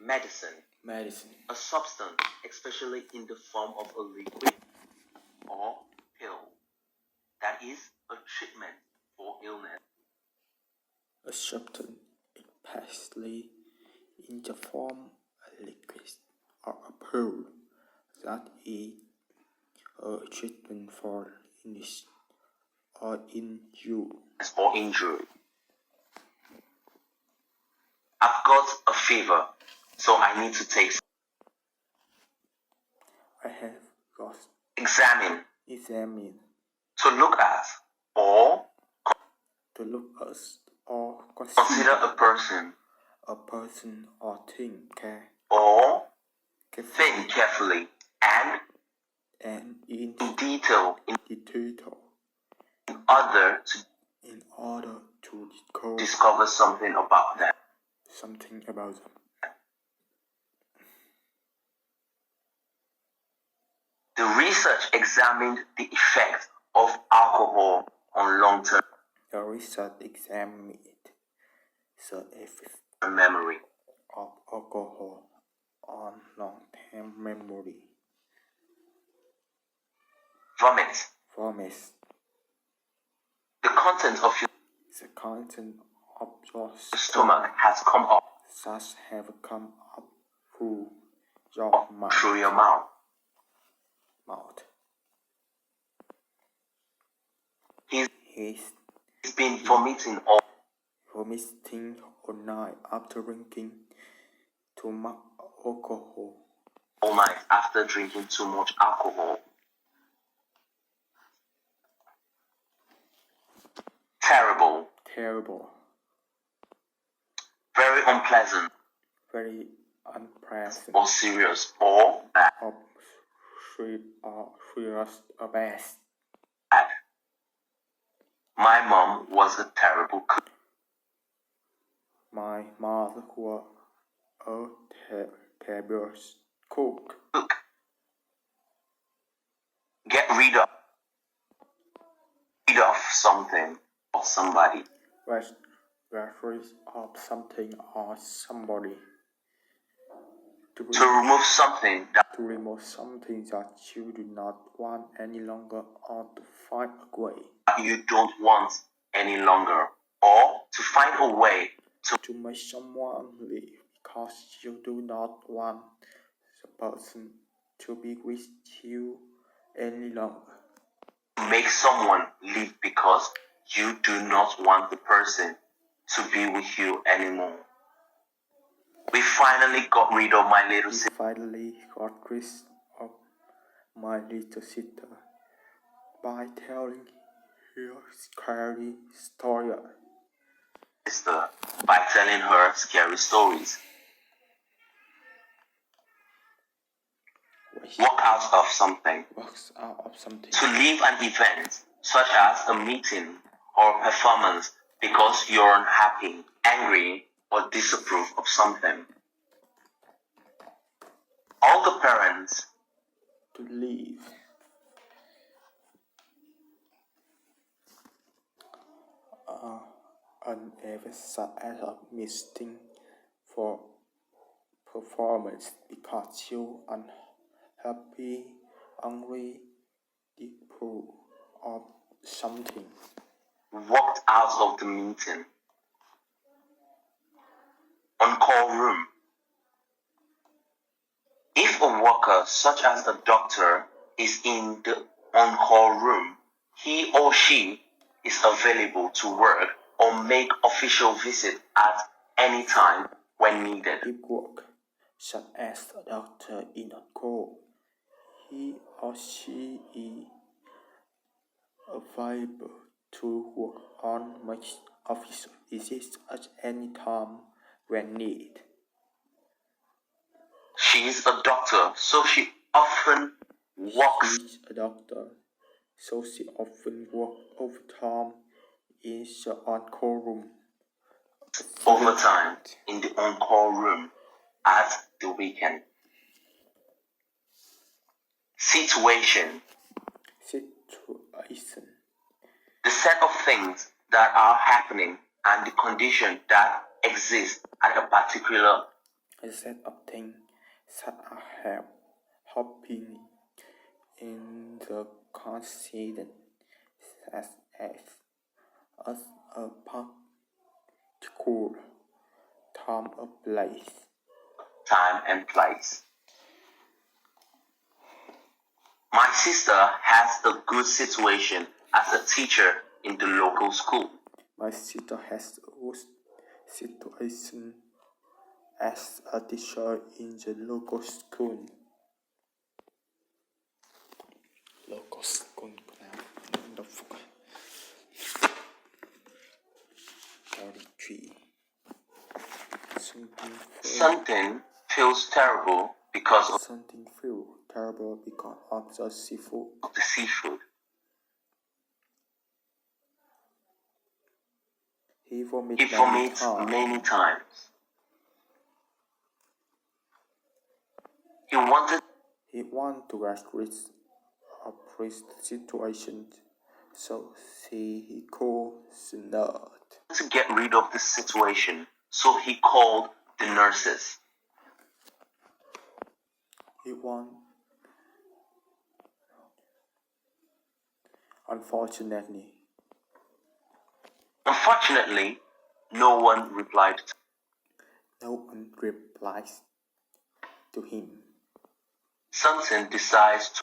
Medicine. Medicine. A substance, especially in the form of a liquid or pill, that is a treatment for illness. A substance, especially in the form of a liquid or a pill, that is a treatment for illness or injury. I've got a fever, so I need to take. I have got. Examine. To look at or consider a person or thing or think carefully and in detail in order to discover something about them. The research examined the effect of alcohol on long-term memory. Of alcohol on long-term memory. Vomit. The content of your stomach has come up through your mouth. He's been vomiting all night after drinking too much alcohol. All night after drinking too much alcohol. Terrible. Very unpleasant. Or serious or bad. Serious or bad. My mom was a terrible cook. My mother was a terrible cook. Get rid of something or somebody. Get rid of something or somebody. To remove something that you do not want any longer, or to find a way you don't want any longer, or to find a way to make someone leave because you do not want the person to be with you any longer. Make someone leave because you do not want the person to be with you anymore. We finally got rid of my little sister. By telling her scary story. By telling her scary stories. Walk out of something. To leave an event, such as a meeting or performance, because you're unhappy, angry, or disapprove of something. All the parents. To leave. Unever such as a meeting for performance because you unhappy, angry, disapprove of something. Walked out of the meeting. On-call room. If a worker, such as a doctor, is in the on-call room, he or she is available to work or make official visit at any time when needed. If work, such as a doctor in on-call, he or she is available to work on make official visits at any time when needed. She is a doctor, so she often works. She is a doctor, so she often works overtime in the on-call room. Overtime in the on-call room at the weekend. Situation. The set of things that are happening and the condition that exists at a particular set of things that are happening in the constant as a particular time and place. My sister has a good situation as a teacher in the local school. My sister has a good situation as a teacher in the local school. Local school. Something feels terrible because of the seafood. He vomits many times. He wanted to get rid of this situation, so he called the nurse. To get rid of this situation, so he called the nurses. Unfortunately, no one replied. No one replies to him. Something decides to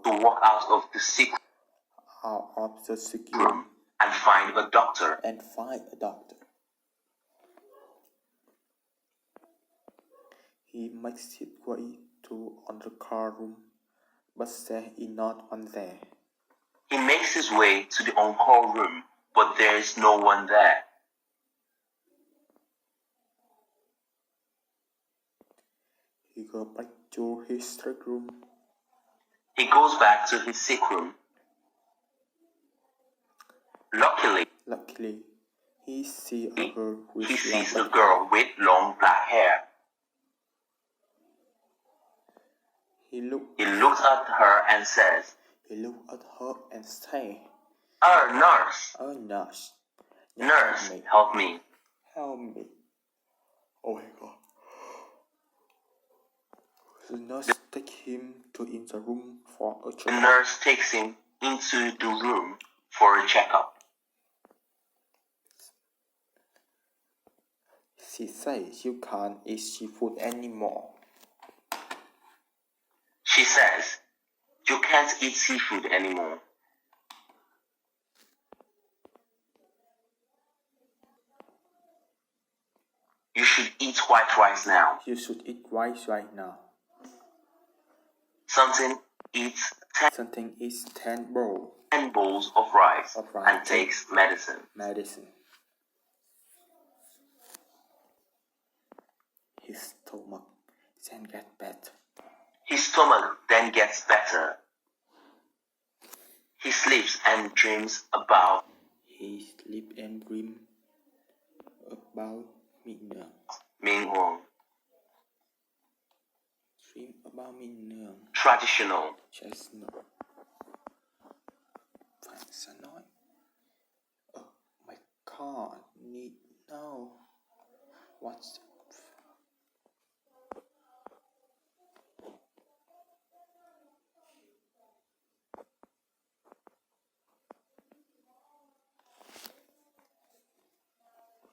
walk out of the sick room and find a doctor. He makes his way to the car room, but there is not one there. He makes his way to the on-call room, but there is no one there. He goes back to his sick room. Luckily, he sees a girl with long black hair. He looks at her and says, Nurse, help me. Help me. Oh my God. The nurse takes him in the room for a checkup. The nurse takes him into the room for a checkup. She says you can't eat seafood anymore. She says you can't eat seafood anymore. You should eat white rice now. You should eat rice right now. Something eats 10 bowls of rice and takes medicine. His stomach then gets better. He sleeps and dreams about Minh Huong. Traditional. Oh my God, no. What's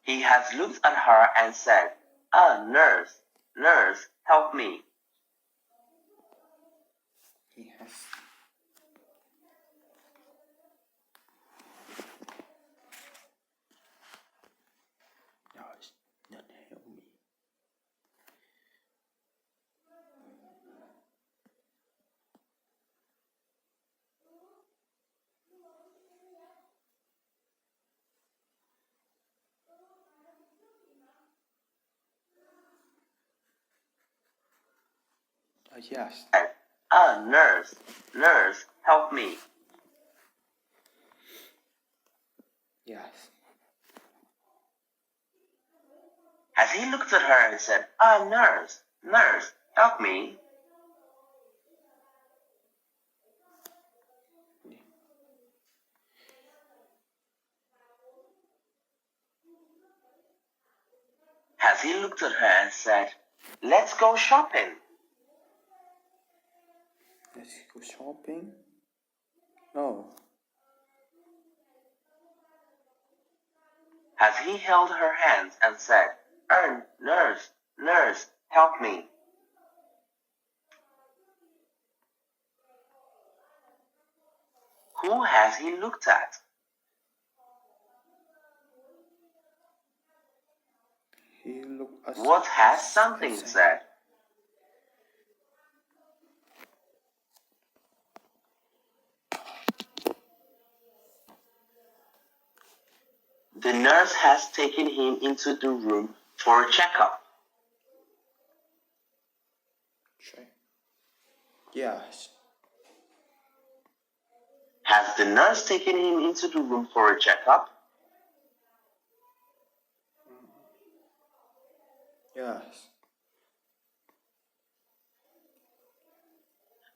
He has looked at her and said, nurse, help me. He has not help me. Yes. Nurse, help me. Yes. Has he looked at her and said, nurse, help me? Has he looked at her and said, "Let's go shopping"? Let's go shopping? No. Has he held her hands and said, Nurse, nurse, help me"? Who has he looked at? He looked at What has something said? The nurse has taken him into the room for a checkup. Yes. Has the nurse taken him into the room for a checkup? Yes.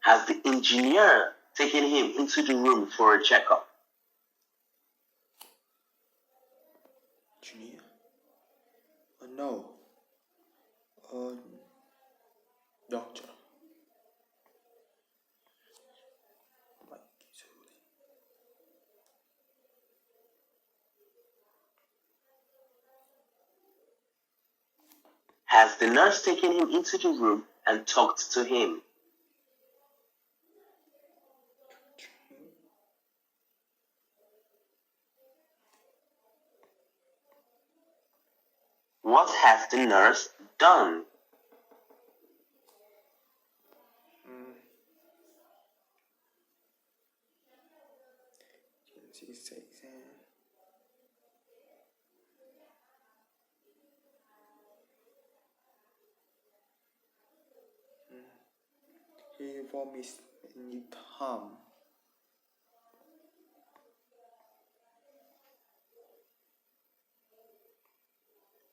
Has the engineer taken him into the room for a checkup? Engineer? No. Doctor. Has the nurse taken him into the room and talked to him? What has the nurse done? He vomits any time.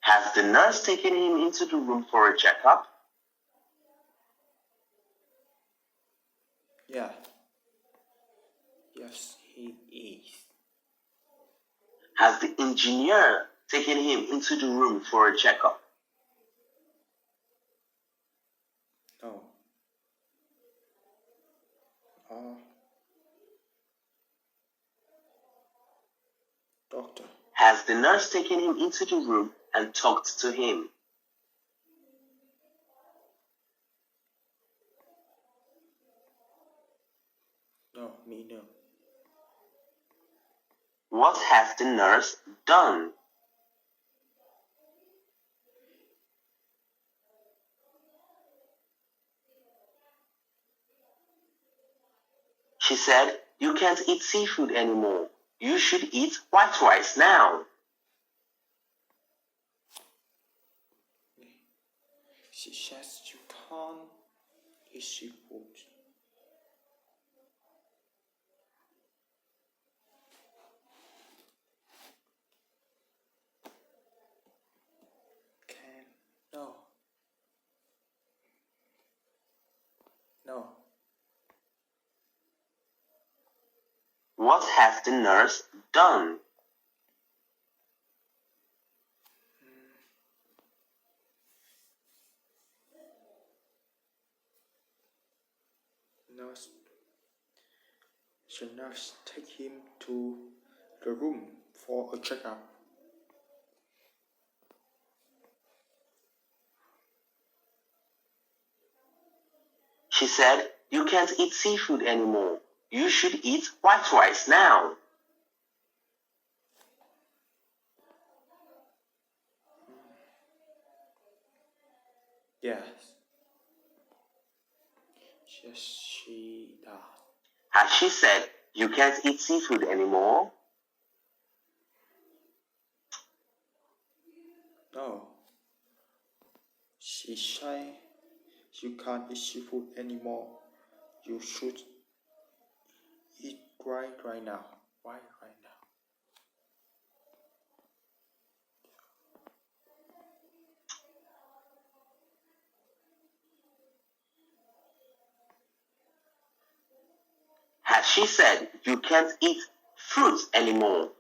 Has the nurse taken him into the room for a checkup? Yeah. Yes, he is. Has the engineer taken him into the room for a checkup? No. Doctor. Has the nurse taken him into the room and talked to him? No, me no. What has the nurse done? She said, "You can't eat seafood anymore. You should eat white rice now." She says you can't eat seafood. No. No. What has the nurse done? The nurse take him to the room for a checkup. She said, "You can't eat seafood anymore. You should eat white rice now." Yes. Yes, she does. Has she said, "You can't eat seafood anymore"? No. She said you can't eat seafood anymore. You should eat right now. Right now. Has she said, "You can't eat fruits anymore"?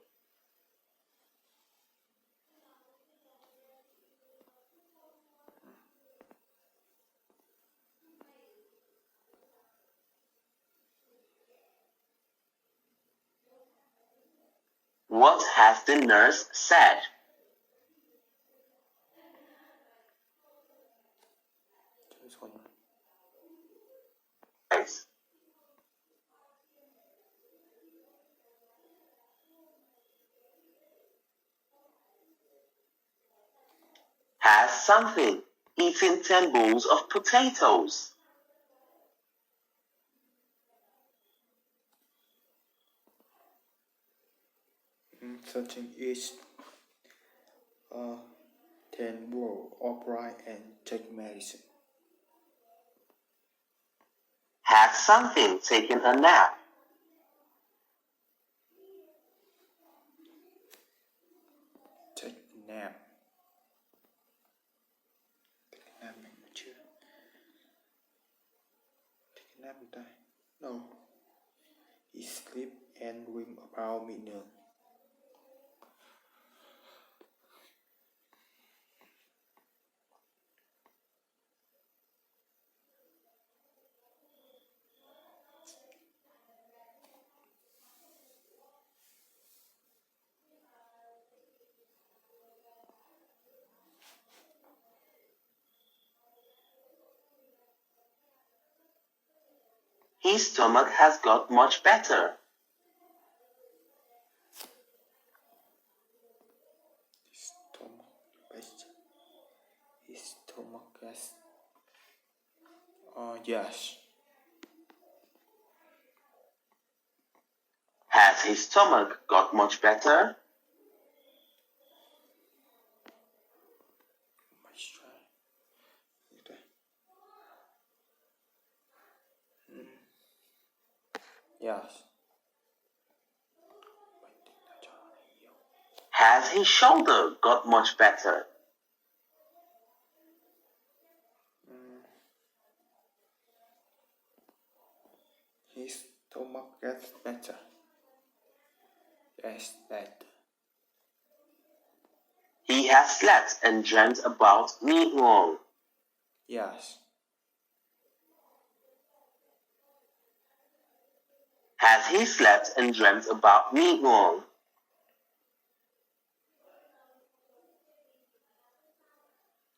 What has the nurse said? Has something eaten 10 bowls of potatoes? Something is 10 bowl of rice and take medicine. Has something taken a nap? Take a nap. Take a nap này chưa? Take a nap ta? No. He sleep and dream about me now. His stomach has got much better. His stomach has... yes. Has his stomach got much better? Let's try. Yes. Has his shoulder got much better? His stomach gets better. Yes, better. He has slept and dreamt about me long. Yes. Has he slept and dreamt about me long?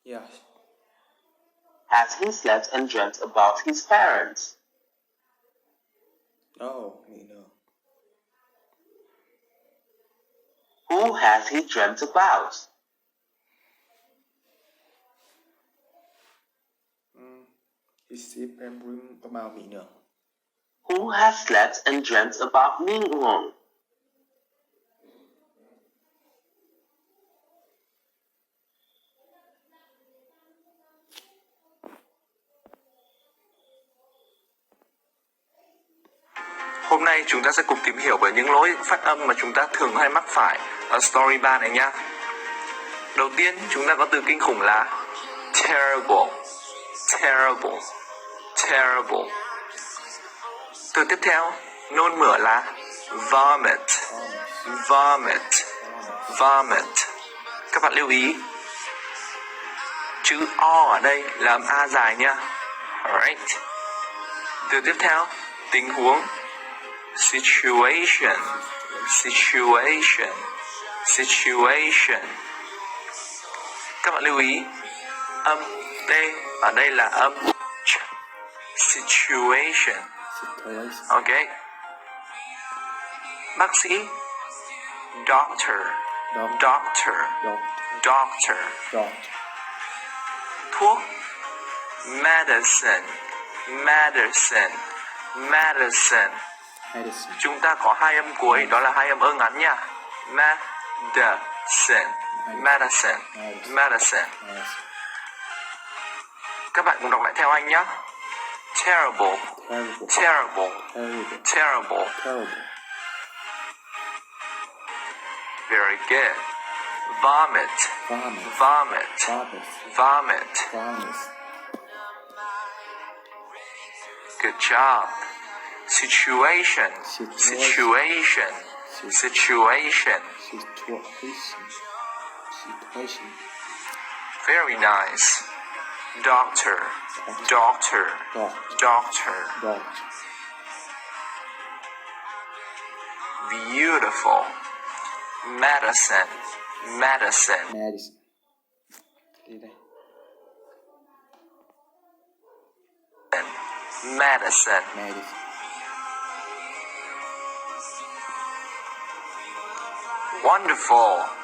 Yes. Has he slept and dreamt about his parents? No, me no. Who has he dreamt about? He sleep and dream about me no. Who has slept and dreamt about me long? Hôm nay chúng ta sẽ cùng tìm hiểu về những lỗi phát âm mà chúng ta thường hay mắc phải ở Story 3 này nhé. Đầu tiên chúng ta có từ kinh khủng là terrible, terrible, terrible. Từ tiếp theo nôn mửa là vomit, vomit, vomit. Các bạn lưu ý chữ O ở đây là âm A dài nha. Alright. Từ tiếp theo tình huống situation, situation, situation. Các bạn lưu ý âm T ở đây là âm Ch. Situation. Ok. Bác sĩ doctor, doctor, doctor. Thuốc medicine, medicine, medicine. Chúng ta có hai âm cuối, đó là hai âm ơ ngắn nha. Medicine, medicine, medicine. Các bạn cùng đọc lại theo anh nhé. Terrible, terrible, terrible. Very good. Vomit, vomit, vomit. Good job. Situation, situation, situation. Very nice. Doctor, doctor, doctor. Beautiful, Medicine. Medicine. Medicine. Đi đây. Medicine. Medicine. Wonderful.